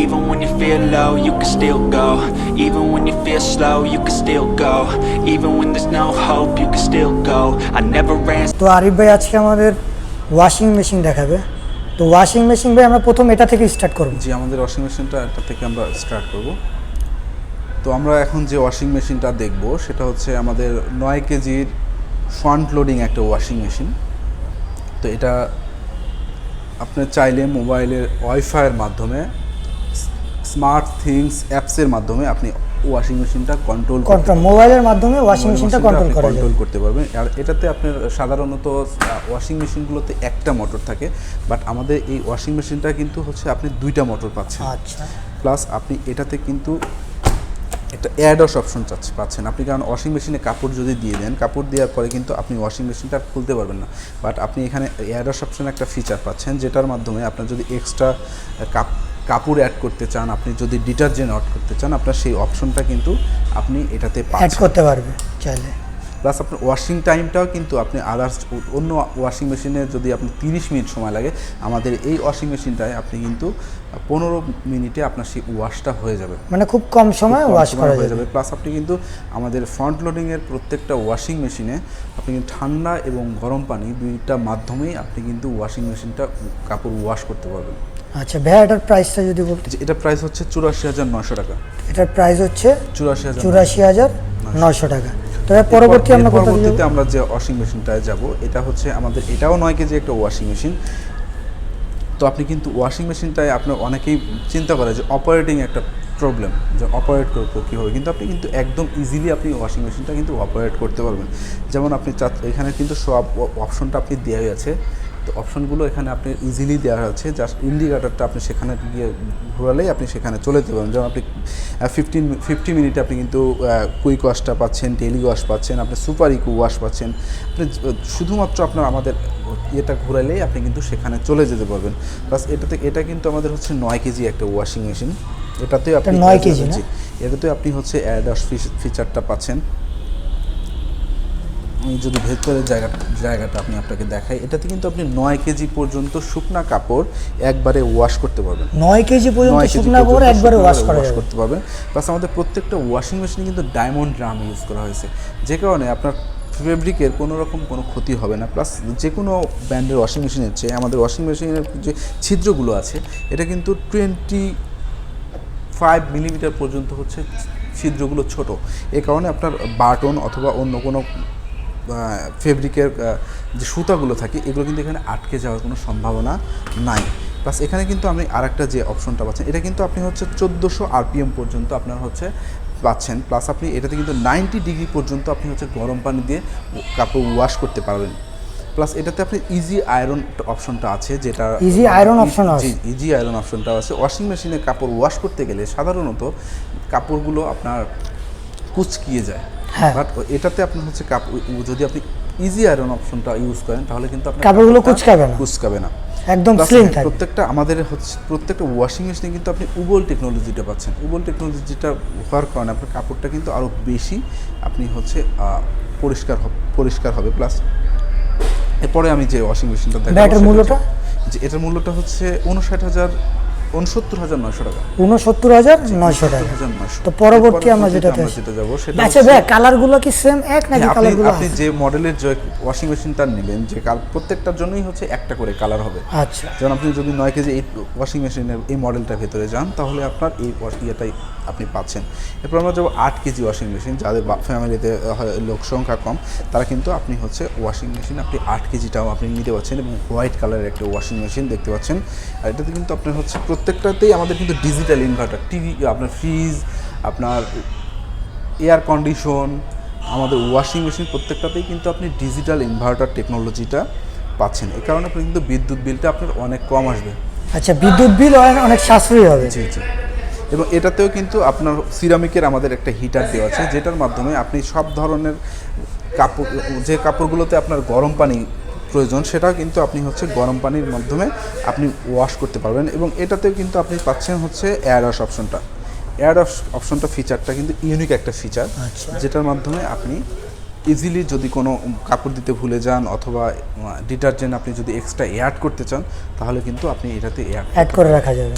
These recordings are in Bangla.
Even when you feel low, you can still go. Even when you feel slow, you can still go. Even when there's no hope, you can still go. I never ran. তো আরিফ ভাই আজকে আমাদের ওয়াশিং মেশিন দেখাবে। তো ওয়াশিং মেশিন ভাই আমরা প্রথম এটা থেকে স্টার্ট করব। জি, আমাদের ওয়াশিং মেশিনটা এটা থেকে আমরা স্টার্ট করব। তো আমরা এখন যে ওয়াশিং মেশিনটা দেখব সেটা হচ্ছে আমাদের 9 কেজির ফ্রন্ট লোডিং একটা ওয়াশিং মেশিন। তো এটা আপনি চাইলে মোবাইলের ওয়াইফাইয়ের মাধ্যমে স্মার্ট থিংস অ্যাপসের মাধ্যমে আপনি ওয়াশিং মেশিনটা কন্ট্রোল মোবাইলের মাধ্যমে ওয়াশিং মেশিনটা কন্ট্রোল করতে পারবেন। আর এটাতে আপনার সাধারণত ওয়াশিং মেশিনগুলোতে একটা মোটর থাকে, বাট আমাদের এই ওয়াশিং মেশিনটা কিন্তু হচ্ছে আপনি 2টা মোটর পাচ্ছেন। আচ্ছা, প্লাস আপনি এটাতে কিন্তু একটা অ্যাডস অপশন পাচ্ছেন আপনি, কারণ ওয়াশিং মেশিনে কাপড় যদি দিয়ে দেন, কাপড় দেওয়ার পরে কিন্তু আপনি ওয়াশিং মেশিনটা আর খুলতে পারবেন না, বাট আপনি এখানে অ্যাডস অপশন একটা ফিচার পাচ্ছেন, যেটার মাধ্যমে আপনার যদি এক্সট্রা কাপড় অ্যাড করতে চান, আপনি যদি ডিটারজেন্ট অ্যাড করতে চান, আপনার সেই অপশনটা কিন্তু আপনি এটাতে অ্যাড করতে পারবেন চাইলে। প্লাস আপনার ওয়াশিং টাইমটাও কিন্তু আপনি আদার্স অন্য ওয়াশিং মেশিনে যদি আপনি 30 মিনিট সময় লাগে, আমাদের এই ওয়াশিং মেশিনটায় আপনি কিন্তু 15 মিনিটে আপনার সেই ওয়াশটা হয়ে যাবে, মানে খুব কম সময়ে ওয়াশ করা হয়ে যাবে। প্লাস আপনি কিন্তু আমাদের ফ্রন্ট লোডিংয়ের প্রত্যেকটা ওয়াশিং মেশিনে আপনি কিন্তু ঠান্ডা এবং গরম পানি দুইটা মাধ্যমেই আপনি কিন্তু ওয়াশিং মেশিনটা কাপড় ওয়াশ করতে পারবেন। আচ্ছা ভাই, এটার প্রাইসটা যদি বলতে। এটা প্রাইস হচ্ছে 84,900 টাকা। এটার প্রাইস হচ্ছে 84,900 টাকা। তবে পরবর্তীতে আমরা যে ওয়াশিং মেশিনটায় যাব, এটা হচ্ছে আমাদের এটাও 9 কেজি একটা ওয়াশিং মেশিন। তো আপনি কিন্তু ওয়াশিং মেশিনটায় আপনার অনেকেই চিন্তা করে যে অপারেটিং একটা প্রবলেম, যে অপারেট করবো কীভাবে, কিন্তু আপনি কিন্তু একদম ইজিলি আপনি ওয়াশিং মেশিনটা কিন্তু অপারেট করতে পারবেন। যেমন আপনি এখানে কিন্তু সব অপশনটা আপনি দেওয়াই আছে। তো অপশনগুলো এখানে আপনি ইজিলি দেওয়া আছে, জাস্ট ইন্ডিকেটারটা আপনি সেখানে গিয়ে ঘোরালেই আপনি সেখানে চলে যেতে পারেন। যেমন আপনি 50 মিনিটে আপনি কিন্তু কুইক ওয়াশটা পাচ্ছেন, ডেইলি ওয়াশ পাচ্ছেন, আপনি সুপার ইকো ওয়াশ পাচ্ছেন। আপনি শুধুমাত্র আপনার আমাদের এটা ঘোরালেই আপনি কিন্তু সেখানে চলে যেতে পারবেন। প্লাস এটা কিন্তু আমাদের হচ্ছে 9 কেজি একটা ওয়াশিং মেশিন। এটাতেও আপনি 9 কেজি, এটাতেও আপনি হচ্ছে অ্যাডস ফিচারটা পাচ্ছেন। আমি যদি ভেতরের জায়গাটা আপনি আপনাকে দেখাই, এটাতে কিন্তু আপনি 9 কেজি পর্যন্ত শুকনা কাপড় একবারে ওয়াশ করতে পারবেন। 9 কেজি পর্যন্ত শুকনা কাপড় একবারে ওয়াশ করতে পারবেন। প্লাস আমাদের প্রত্যেকটা ওয়াশিং মেশিনে কিন্তু ডায়মন্ড ড্রাম ইউজ করা হয়েছে, যে কারণে আপনার ফেব্রিকের কোনো রকম কোনো ক্ষতি হবে না। প্লাস যে কোনো ব্র্যান্ডের ওয়াশিং মেশিনের চেয়ে আমাদের ওয়াশিং মেশিনের যে ছিদ্রগুলো আছে, এটা কিন্তু 25 মিলিমিটার পর্যন্ত হচ্ছে ছিদ্রগুলো ছোট। এই কারণে আপনার বাটন অথবা অন্য কোনো ফেব্রিকের যে সুতাগুলো থাকে, এগুলো কিন্তু এখানে আটকে যাওয়ার কোনো সম্ভাবনা নাই। প্লাস এখানে কিন্তু আপনি আরেকটা যে অপশনটা পাচ্ছেন, এটা কিন্তু আপনি হচ্ছে 1400 RPM পর্যন্ত আপনার হচ্ছে পাচ্ছেন। প্লাস আপনি এটাতে কিন্তু 90 ডিগ্রি পর্যন্ত আপনি হচ্ছে গরম পানি দিয়ে কাপড় ওয়াশ করতে পারবেন। প্লাস এটাতে আপনি ইজি আয়রন অপশনটা আছে, যেটা ইজি আয়রন অপশন আছে। ইজি আয়রন অপশনটা আছে। ওয়াশিং মেশিনে কাপড় ওয়াশ করতে গেলে সাধারণত কাপড়গুলো আপনার কুচকিয়ে যায়, বাট এটাতে আপনি হচ্ছে যদি আপনি ইজি আয়রন অপশনটা ইউজ করেন, তাহলে কিন্তু আপনার কাপড়গুলো কুচকাবে না, একদম স্লিম থাকবে। প্রত্যেকটা ওয়াশিং মেশিনে কিন্তু আপনি উবল টেকনোলজিটা পাচ্ছেন। উবল টেকনোলজিটা হওয়ার কারণে আপনার কাপড়টা কিন্তু আরও বেশি আপনি হচ্ছে পরিষ্কার হবে। প্লাস এরপরে আমি যে ওয়াশিং মেশিনটা দেখাবো, এটার মূল্যটা হচ্ছে 69,900 টাকা। 69,900 টাকা। তো পরবর্তী আমরা যেটা যাব সেটা আচ্ছা ভাই, কালারগুলো কি সেম এক নাকি কালারগুলো? আপনি যে মডেলের যে ওয়াশিং মেশিনটা নেবেন, যে প্রত্যেকটার জন্যই হচ্ছে একটা করে কালার হবে। আচ্ছা, যেমন আপনি যদি 9 কেজি এই ওয়াশিং মেশিনের এই মডেলটার ভেতরে যান, তাহলে আপনার এই ইয়েটাই আপনি পাচ্ছেন। এরপর আমরা যাবো 8 কেজি ওয়াশিং মেশিন। যাদের ফ্যামিলিতে লোক সংখ্যা কম, তারা কিন্তু আপনি হচ্ছে ওয়াশিং মেশিন আপনি 8 কেজিটাও আপনি নিতে পারছেন, এবং হোয়াইট কালারের একটা ওয়াশিং মেশিন দেখতে পাচ্ছেন। আর এটাতে কিন্তু আপনার হচ্ছে প্রত্যেকটাতেই আমাদের কিন্তু ডিজিটাল ইনভার্টার, টিভি, আপনার ফ্রিজ, আপনার এয়ার কন্ডিশন, আমাদের ওয়াশিং মেশিন প্রত্যেকটাতেই কিন্তু আপনি ডিজিটাল ইনভার্টার টেকনোলজিটা পাচ্ছেন। এই কারণে আপনি কিন্তু বিদ্যুৎ বিলটা আপনার অনেক কম আসবে। আচ্ছা, বিদ্যুৎ বিল অনেক সাশ্রয়ী হবে। জি। এবং এটাতেও কিন্তু আপনার সিরামিকের আমাদের একটা হিটার দেওয়া আছে, যেটার মাধ্যমে আপনি সব ধরনের কাপড়, যে কাপড়গুলোতে আপনার গরম পানি প্রয়োজন, সেটাও কিন্তু আপনি হচ্ছে গরম পানির মাধ্যমে আপনি ওয়াশ করতে পারবেন। এবং এটাতেও কিন্তু আপনি পাচ্ছেন হচ্ছে এয়ার ওয়াশ অপশনটা। এয়ার ওয়াশ অপশনটা ফিচারটা কিন্তু ইউনিক একটা ফিচার, যেটার মাধ্যমে আপনি ইজিলি যদি কোনো কাপড় দিতে ভুলে যান, অথবা ডিটারজেন্ট আপনি যদি এক্সট্রা অ্যাড করতে চান, তাহলে কিন্তু আপনি এটাতে অ্যাড করে রাখা যাবে।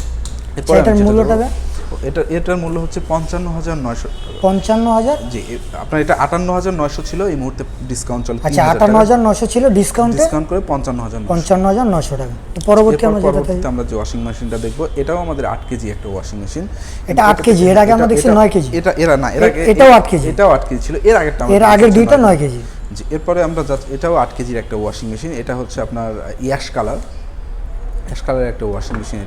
এরপরে এটার মূল্যটা এটার মূল্য হচ্ছে 55,900 টাকা। 55,000? জি, আপনার এটা 58,900 ছিল, এই মুহূর্তে ডিসকাউন্ট চলে। আচ্ছা, 58,900 ছিল, ডিসকাউন্ট করে 55,900 টাকা। পরবর্তী আমরা যে ওয়াশিং মেশিনটা দেখবো, এটাও আমাদের 8 কেজি একটা ওয়াশিং মেশিন। এটা 8 কেজি, এর আগে আমরা দেখছি 9 কেজি। এটাও 8 কেজি। এটাও 8 কেজি ছিল, এর আগের দুইটা 9 কেজি। জি, এরপরে আমরা এটাও 8 কেজির একটা ওয়াশিং মেশিন। এটা হচ্ছে আপনার অ্যাশ কালারের একটা ওয়াশিং মেশিন।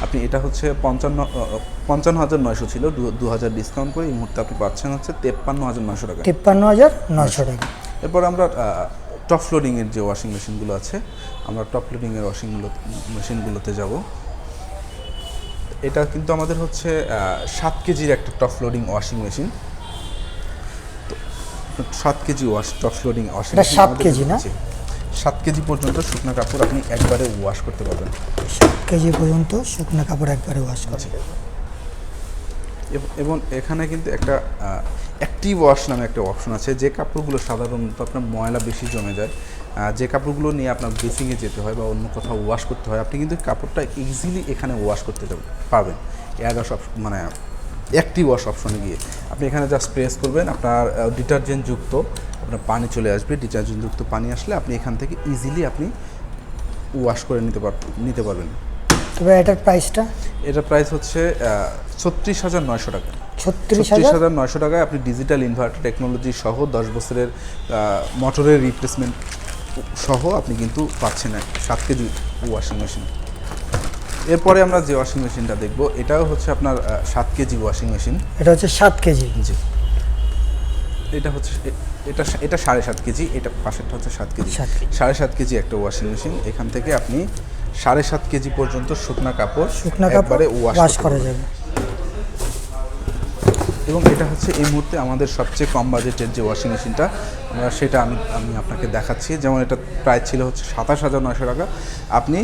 আপনি এটা হচ্ছে 55,900 ছিল, 2,000 ডিসকাউন্ট করে এই মুহূর্তে আপনি পাচ্ছেন হচ্ছে 53,900 টাকা। 53,900 টাকা। এরপর আমরা টপ লোডিংয়ের যে ওয়াশিং মেশিনগুলো আছে, আমরা টপ লোডিংয়ের মেশিনগুলোতে যাব। এটা কিন্তু আমাদের হচ্ছে 7 কেজির একটা টপ লোডিং ওয়াশিং মেশিন। তো 7 KG top loading washing machine. 7 KG না? 7 কেজি পর্যন্ত শুকনো কাপড় আপনি একবারে ওয়াশ করতে পারবেন। 7 কেজি পর্যন্ত শুকনো কাপড় একবারে ওয়াশ করা যাবে। এবং এখানে কিন্তু একটা অ্যাক্টিভ ওয়াশ নামে একটা অপশন আছে। যে কাপড়গুলো সাধারণত আপনার ময়লা বেশি জমে যায়, যে কাপড়গুলো নিয়ে আপনার বেসিংয়ে যেতে হয় বা অন্য কোথাও ওয়াশ করতে হয়, আপনি কিন্তু কাপড়টা ইজিলি এখানে ওয়াশ করতে পারবেন। এয়ার ওয়াশ মানে অ্যাক্টিভ ওয়াশ অপশনে গিয়ে আপনি এখানে জাস্ট প্রেস করবেন, আপনার ডিটারজেন্টযুক্ত আপনার পানি চলে আসবে। ডিটারজেন্টযুক্ত পানি আসলে আপনি এখান থেকে ইজিলি আপনি ওয়াশ করে নিতে পারবেন। তবে এটার প্রাইসটা? এটার প্রাইস হচ্ছে 36,900 টাকা। 36,900 টাকায় আপনি ডিজিটাল ইনভার্টার টেকনোলজি সহ 10 বছরের মোটরের রিপ্লেসমেন্ট সহ আপনি কিন্তু পাচ্ছেন 7 কেজি ওয়াশিং মেশিন। এরপরে আমরা যে ওয়াশিং মেশিনটা দেখব, এটাও হচ্ছে আপনার 7 কেজি ওয়াশিং মেশিন। এটা হচ্ছে 7 কেজি? জি, এটা হচ্ছে এটা 7.5 কেজি। এটা পাশেরটা হচ্ছে 7 কেজি। 7.5 কেজি একটা ওয়াশিং মেশিন। এখান থেকে আপনি 7.5 কেজি পর্যন্ত শুকনা কাপড় একবারে ওয়াশ করা যাবে। এবং এটা হচ্ছে এই মুহূর্তে আমাদের সবচেয়ে কম বাজেটের যে ওয়াশিং মেশিনটা, সেটা আমি আপনাকে দেখাচ্ছি। যেমন এটা প্রাইস ছিল হচ্ছে 27,900 টাকা। আপনি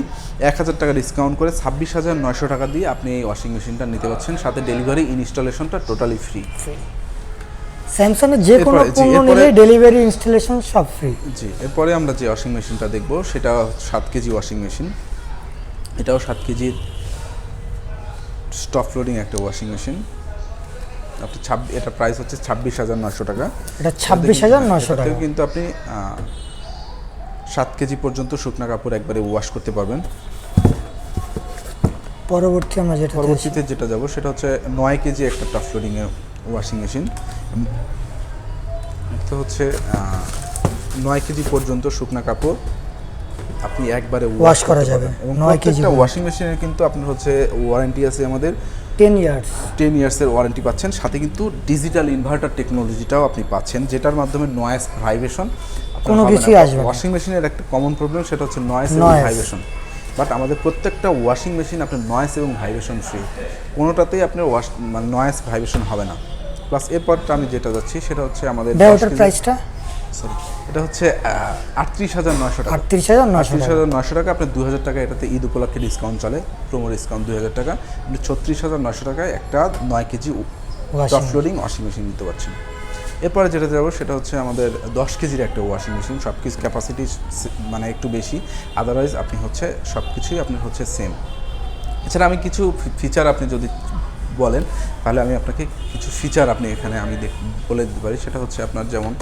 1,000 টাকা ডিসকাউন্ট করে 26,900 টাকা দিয়ে আপনি এই ওয়াশিং মেশিনটা নিতে পারছেন। সাথে ডেলিভারি ইনস্টলেশনটা টোটালি ফ্রি। স্যামসাংয়ের যে কোনো পণ্য নিলে ডেলিভারি ইনস্টলেশন সব ফ্রি। জি, এরপরে আমরা যে ওয়াশিং মেশিনটা দেখব, সেটা 7 কেজি ওয়াশিং মেশিন। এটাও 7 কেজি স্টপ লোডিং একটা ওয়াশিং মেশিন। আপনি এটা প্রাইস হচ্ছে 26,900 টাকা। এটা 26,900 টাকা কিন্তু আপনি 7 কেজি পর্যন্ত শুকনা কাপড় একবারে ওয়াশ করতে পারবেন। পরবর্তীতে যেটা যাব সেটা হচ্ছে 9 কেজি একটা টপ লোডিং এর ওয়াশিং মেশিন। তো হচ্ছে 9 কেজি পর্যন্ত শুকনা কাপড় আপনি একবারে ওয়াশ করা যাবে। এবং 9 কেজি ওয়াশিং মেশিনের কিন্তু আপনার হচ্ছে ওয়ারেন্টি আছে আমাদের 10 ইয়ার্সের ওয়ারেন্টি পাচ্ছেন। সাথে কিন্তু ডিজিটাল ইনভার্টার টেকনোলজিটাও আপনি পাচ্ছেন, যেটার মাধ্যমে নয়েজ ভাইব্রেশন কোনো কিছু আসবে না। ওয়াশিং মেশিনের একটা কমন প্রবলেম, সেটা হচ্ছে নয়েজ এবং ভাইব্রেশন। বাট আমাদের প্রত্যেকটা ওয়াশিং মেশিন আপনার নয়েজ এবং ভাইব্রেশন ফ্রি, কোনোটাতেই আপনার নয়েজ ভাইব্রেশন হবে না। প্লাস এরপরটা আমি যেটা যাচ্ছি সেটা হচ্ছে আমাদের প্রাইসটা, সরি, এটা হচ্ছে 38,900 টাকা। 38,900 টাকা। আপনি 2,000 টাকা এটাতে ঈদ উপলক্ষে ডিসকাউন্ট চলে, প্রোমো ডিসকাউন্ট 2,000 টাকা। আপনি 36,900 টাকায় একটা 9 KG top loading washing machine নিতে পারছেন। এরপরে যেটা যাবো সেটা হচ্ছে আমাদের 10 কেজির একটা ওয়াশিং মেশিন। সব কিছু ক্যাপাসিটি মানে একটু বেশি, আদারওয়াইজ আপনি হচ্ছে সব কিছুই আপনার হচ্ছে সেম। এছাড়া আমি কিছু ফিচার আপনি যদি বলেন, তাহলে আমি আপনাকে কিছু ফিচার এখানে বলে দিতে পারি। সেটা হচ্ছে আপনার যেমন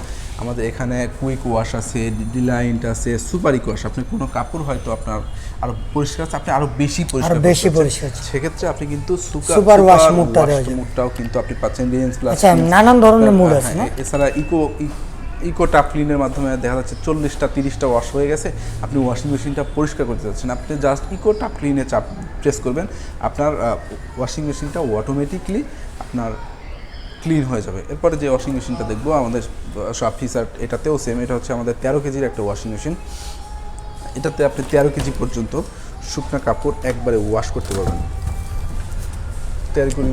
আমাদের এখানে কুইক ওয়াশ আছে, ডিলাইন্ট আছে, সুপার ইক ওয়াশ। আপনি কোনো কাপড় হয়তো আপনার আরও পরিষ্কার আছে, আপনি আরও বেশি পরিষ্কার, সেক্ষেত্রে আপনি কিন্তু সুপার ওয়াশ মুডটাও কিন্তু আপনি পাচ্ছেন। রিয়েন্স প্লাস নানান ধরনের মুড আছে। এছাড়া ইকো টাপ ক্লিনের মাধ্যমে দেখা যাচ্ছে 40টা 30টা ওয়াশ হয়ে গেছে, আপনি ওয়াশিং মেশিনটা পরিষ্কার করতে যাচ্ছেন, আপনি জাস্ট ইকো টাপ ক্লিনে প্রেস করবেন, আপনার ওয়াশিং মেশিনটা অটোমেটিকলি আপনার ক্লিন হয়ে যাবে। এরপরে যে ওয়াশিং মেশিনটা দেখবো আমাদের সব ফিচার এটাতেও সেম। এটা হচ্ছে আমাদের 13 কেজির একটা ওয়াশিং মেশিন। এটাতে আপনি 13 কেজি পর্যন্ত শুকনা কাপড় একবারে ওয়াশ করতে পারবেন।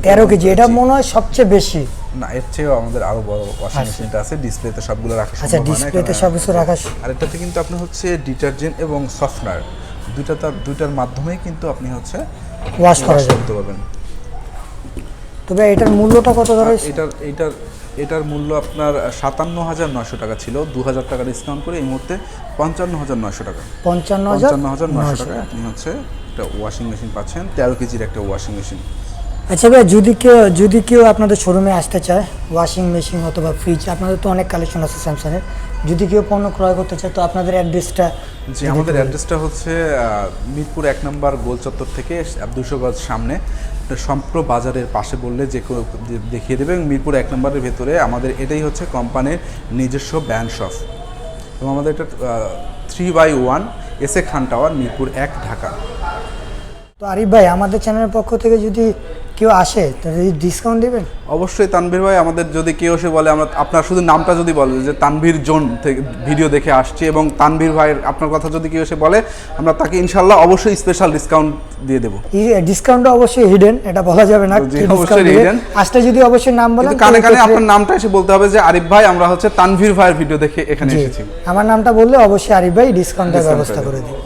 13 কেজি, এটা মনে হয় সবচেয়ে বেশি না, এর চেয়েও আমাদের আরো বড় ওয়াশিং মেশিনটা আছে। ডিসপ্লেতে সবগুলো রাখা সম্ভব না। ডিসপ্লেতে সবকিছু রাখা। আর এটাতে কিন্তু আপনি হচ্ছে ডিটারজেন্ট এবং সফটওয়্যার দুইটার মাধ্যমেই কিন্তু আপনি হচ্ছে ওয়াশ করতে পারবেন। তবে এটার মূল্যটা কত ধরে? এটার মূল্য আপনার 57,900 টাকা ছিল, 2,000 টাকা ডিসকাউন্ট করে এই মুহূর্তে 55,900 টাকা। 55,900 টাকা আপনি হচ্ছে একটা ওয়াশিং মেশিন পাচ্ছেন, 13 কেজির একটা ওয়াশিং মেশিন। আচ্ছা ভাই, যদি কেউ আপনাদের শোরুমে আসতে চায় ওয়াশিং মেশিন অথবা ফ্রিজ, আপনাদের তো অনেক কালেকশন আছে স্যামসাংয়ের, যদি কেউ পণ্য ক্রয় করতে চায় তো আপনাদের অ্যাড্রেসটা? জি, আমাদের অ্যাড্রেসটা হচ্ছে মিরপুর 1 নম্বর গোল চত্বর থেকে 200 গজ সামনে সম্প্র বাজারের পাশে বললে যে কেউ দেখিয়ে দেবে। এবং মিরপুর 1 নম্বরের ভেতরে আমাদের এটাই হচ্ছে কোম্পানির নিজস্ব ব্র্যান্ড শপ, এবং আমাদের এটা 3/1 এসএ খান টাওয়ার, মিরপুর 1, ঢাকা। তো আরিফ ভাই, আমাদের চ্যানেলের পক্ষ থেকে যদি কেউ আসে তাহলে ডিসকাউন্ট দেবেন? অবশ্যই তানভীর ভাই, আমাদের যদি কেউ এসে বলে, আমরা আপনার শুধু নামটা যদি বলে যে তানভীর জোন থেকে ভিডিও দেখে আসছি, এবং তানভীর ভাইয়ের আপনার কথা যদি কেউ এসে বলে, আমরা তাকে ইনশাল্লাহ অবশ্যই স্পেশাল ডিসকাউন্ট দিয়ে দেবো। ডিসকাউন্টটা অবশ্যই হিডেন, এটা বলা যাবে না। অবশ্যই হিডেন। আসলে যদি অবশ্যই নাম বলেন, কানে কানে আপনার নামটা এসে বলতে হবে যে আরিফ ভাই, আমরা হচ্ছে তানভীর ভাইয়ের ভিডিও দেখে এখানে এসেছি। আমার নামটা বললে অবশ্যই আরিফ ভাই ডিসকাউন্টের ব্যবস্থা করে দিই।